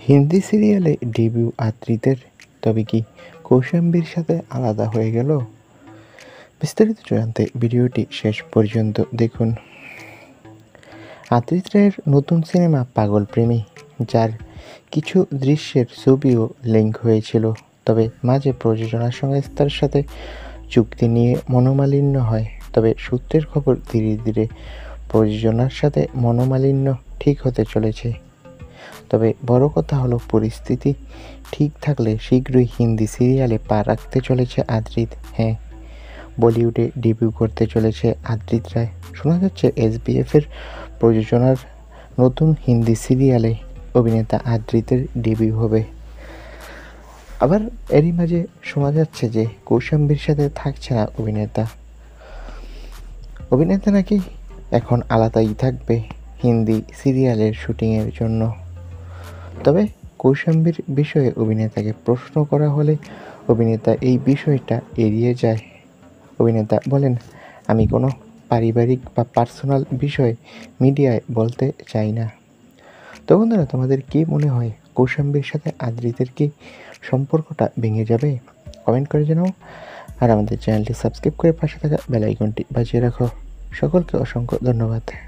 হিন্দি সিরিয়ালে ডেবিউ আদ্রিতের, তবে কি কৌশাম্বীর সাথে আলাদা হয়ে গেল? বিস্তারিত জানতে ভিডিওটি শেষ পর্যন্ত দেখুন। আদ্রিত রায়ের নতুন সিনেমা পাগল প্রেমী, যার কিছু দৃশ্যের ছবিও লিঙ্ক হয়েছিল, তবে মাঝে প্রযোজনা সংস্থার সাথে চুক্তি নিয়ে মনোমালিন্য হয়। তবে সূত্রের খবর, ধীরে ধীরে প্রযোজনার সাথে মনোমালিন্য ঠিক হতে চলেছে। তবে বড় কথা হলো, পরিস্থিতি ঠিক থাকলে শীঘ্রই হিন্দি সিরিয়ালে পা রাখতে চলেছে আদ্রিত। হ্যাঁ, বলিউডে ডেবিউ করতে চলেছে আদ্রিত রায়। শোনা যাচ্ছে এসবিএফের প্রযোজনার নতুন হিন্দি সিরিয়ালে অভিনেতা আদ্রিতের ডেবিউ হবে। আবার এরই মাঝে শোনা যাচ্ছে যে কৌশাম্বীর সাথে থাকছে না অভিনেতা নাকি এখন আলাদাই থাকবে হিন্দি সিরিয়ালের শুটিংয়ের জন্য। তবে কৌশাম্বীর বিষয়ে অভিনেতাকে প্রশ্ন করা হলে অভিনেতা এই বিষয়টা এড়িয়ে যায়। অভিনেতা বলেন, আমি কোনো পারিবারিক বা পার্সোনাল বিষয় মিডিয়ায় বলতে চাই না। তো বন্ধুরা, তোমাদের কি মনে হয়, কৌশাম্বীর সাথে আদ্রিতের কি সম্পর্কটা ভেঙে যাবে? কমেন্ট করে জানাও। আর আমাদের চ্যানেলটি সাবস্ক্রাইব করে পাশে থাকা বেল আইকনটি বাজিয়ে রাখো। সকলকে অসংখ্য ধন্যবাদ।